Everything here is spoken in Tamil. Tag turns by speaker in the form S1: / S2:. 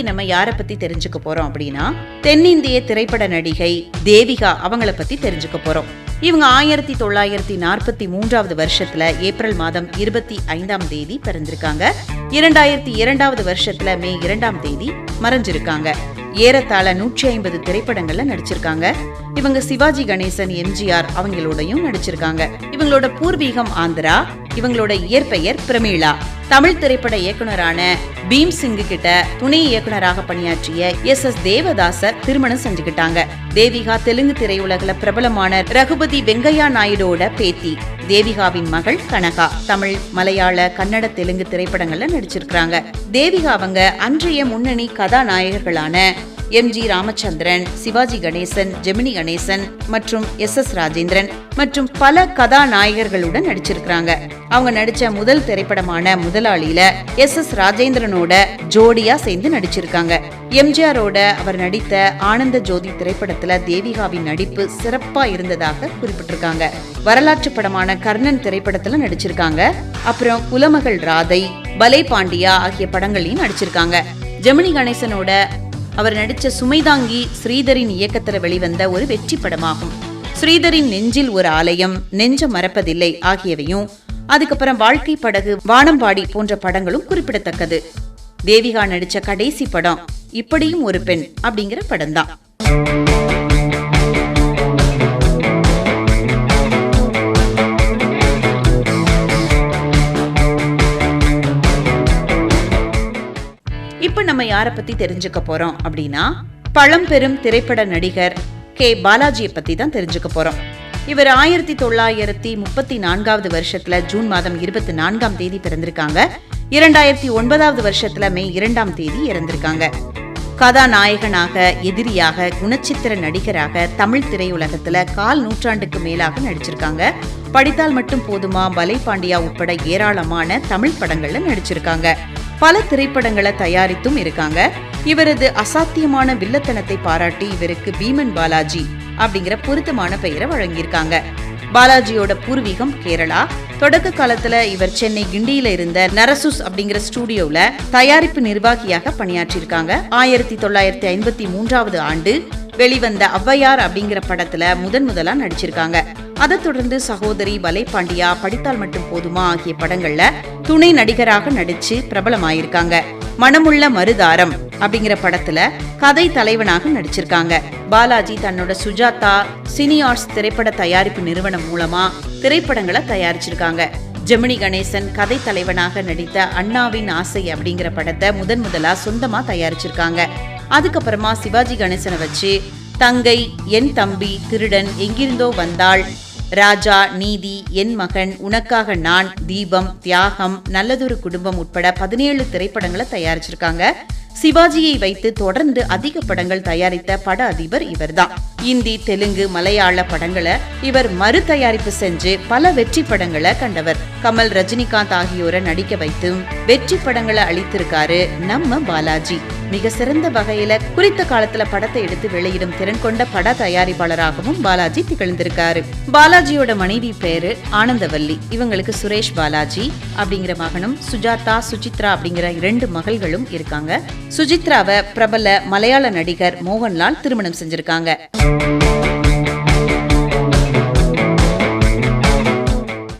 S1: இன்னைக்கு நம்ம யாரை பத்தி தெரிஞ்சுக்க போறோம் அப்படின்னா, தென்னிந்திய திரைப்பட நடிகை தேவிகா அவங்கள பத்தி தெரிஞ்சுக்க போறோம். இவங்க 1943 வருஷத்துல ஏப்ரல் மாதம் 25ஆம் தேதி பிறந்திருக்காங்க. 2002 வருஷத்துல மே 2ஆம் தேதி மறைஞ்சிருக்காங்க. ஏறத்தாழ 150 திரைப்படங்கள்ல நடிச்சிருக்காங்க. இவங்க சிவாஜி கணேசன், எம்ஜிஆர் அவங்களோடையும் நடிச்சிருக்காங்க. இவங்களோட பூர்வீகம் ஆந்திரா. இவங்களோட இயற்பெயர் பிரமீளா. தமிழ் திரைப்பட இயக்குனரான பீம் சிங்கு கிட்ட துணை இயக்குனராக பணியாற்றிய எஸ் தேவதாச திருமணம் செஞ்சுக்கிட்டாங்க. தேவிகா தெலுங்கு திரையுலகில பிரபலமான ரகுபதி வெங்கையா நாயுடோட பேத்தி. தேவிகாவின் மகள் கனகா தமிழ், மலையாள, கன்னட, தெலுங்கு திரைப்படங்கள்ல நடிச்சிருக்காங்க. தேவிகா அவங்க அன்றைய முன்னணி கதாநாயகர்களான எம்.ஜி. ராமச்சந்திரன், சிவாஜி கணேசன், ஜெமினி கணேசன் மற்றும் எஸ் ராஜேந்திரன் மற்றும் பல கதாநாயகர்களுடன் நடிச்சிருக்காங்க. அவங்க நடிச்ச முதல் திரைப்படமான முதலாளியில எஸ் ராஜேந்திரனோட ஜோடியா சேர்ந்து நடிச்சிருக்காங்க. எம்ஜிஆரோட அவர் நடித்த ஆனந்த ஜோதி திரைப்படத்துல தேவிகாவின் நடிப்பு சிறப்பா இருந்ததாக குறிப்பிட்டிருக்காங்க. வரலாற்று படமான கர்ணன் திரைப்படத்துல நடிச்சிருக்காங்க. அப்புறம் குலமகள் ராதை, பலே பாண்டியா ஆகிய படங்களையும் நடிச்சிருக்காங்க. ஜெமினி கணேசனோட அவர் நடிச்ச சுமைதாங்கி ஸ்ரீதரின் இயக்கத்துல வெளிவந்த ஒரு வெற்றி படமாகும். ஸ்ரீதரின் நெஞ்சில் ஒரு ஆலயம், நெஞ்ச மறப்பதில்லை ஆகியவையும், அதுக்கப்புறம் வாழ்க்கை படகு, வானம்பாடி போன்ற படங்களும் குறிப்பிடத்தக்கது. தேவிகா நடிச்ச கடைசி படம் இப்படியும் ஒரு பெண் அப்படிங்கிற படம் தான். இப்ப நம்ம யார பத்தி தெரிஞ்சுக்க போறோம் அப்படின்னா, பழம்பெரும் திரைப்பட நடிகர் கே பாலாஜியை பத்தி தான் தெரிஞ்சுக்க போறோம். இவர் 1934 வருஷத்துல ஜூன் மாதம் 24ஆம் தேதி பிறந்திருக்காங்க. 2009 வருஷத்துல மே 2ஆம் தேதி இறந்திருக்காங்க. கதாநாயகனாக, எதிரியாக, குணச்சித்திர நடிகராக தமிழ் திரையுலகத்துல கால் நூற்றாண்டுக்கு மேலாக நடிச்சிருக்காங்க. படித்தால் மட்டும் போதுமா, பலே பாண்டியா உட்பட ஏராளமான தமிழ் படங்கள்ல நடிச்சிருக்காங்க. பல திரைப்படங்களை தயாரித்தும் இருக்காங்க. இவரது அசாத்தியமான வில்லத்தனத்தை பாராட்டி இவருக்கு பீமன் பாலாஜி அப்படிங்கிற பொருத்தமான பெயரை வழங்கியிருக்காங்க. பாலாஜியோட பூர்வீகம் கேரளா. தொடக்க காலத்துல இவர் சென்னை கிண்டியில இருந்த நரசுஸ் அப்படிங்கிற ஸ்டுடியோல தயாரிப்பு நிர்வாகியாக பணியாற்றிருக்காங்க. 1953 ஆண்டு வெளிவந்த ஔவையார் அப்படிங்கிற படத்துல முதலா நடிச்சிருக்காங்க. அதை தொடர்ந்து சகோதரி, பலே பாண்டியா, படித்தால் மட்டும் போதுமா ஆகிய படங்கள்ல துணை நடிகராக நடிச்சு பிரபலமாயிருக்காங்க. மனமுள்ள மருதாரம் அப்படிங்கிற படத்துல கதை தலைவனாக நடிச்சிருக்காங்க. பாலாஜி தன்னோட சுஜாதா சினி ஆர்ட்ஸ் திரைப்பட தயாரிப்பு நிறுவனம் மூலமா திரைப்படங்களை தயாரிச்சிருக்காங்க. ஜெமினி கணேசன் கதை தலைவனாக நடித்த அண்ணாவின் ஆசை அப்படிங்கிற படத்தை முதலா சொந்தமா தயாரிச்சிருக்காங்க. அதுக்கப்புறமா சிவாஜி கணேசனை வச்சு தங்கை, என் தம்பி, திருடன், எங்கிருந்தோ வந்தாள், ராஜா, நீதி, என் மகன், உனக்காக நான், தீபம், தியாகம், நல்லதொரு குடும்பம் உட்பட 17 திரைப்படங்களை தயாரிச்சிருக்காங்க. சிவாஜியை வைத்து தொடர்ந்து அதிக படங்கள் தயாரித்த பட அதிபர் இவர்தான். இந்தி, தெலுங்கு, மலையாள படங்களை இவர் மறு தயாரிப்பு செஞ்சு பல வெற்றி படங்களை கண்டவர். கமல், ரஜினிகாந்த் ஆகியோரை நடிக்க வைத்தும் வெற்றி படங்களை அளித்திருக்காரு நம்ம பாலாஜி. மிக சிறந்த வகையில குறித்த காலத்துல படத்தை எடுத்து வெளியிடும் திறன் கொண்ட பட தயாரிப்பாளராகவும் பாலாஜி திகழ்ந்திருக்காரு. பாலாஜியோட மனைவி பேரு ஆனந்தவல்லி. இவங்களுக்கு சுரேஷ் பாலாஜி அப்படிங்கிற மகனும் சுஜாதா, சுசித்ரா அப்படிங்கிற 2 மகள்களும் இருக்காங்க. சுசித்ராவை பிரபல மலையாள நடிகர் மோகன்லால் திருமணம் செஞ்சிருக்காங்க.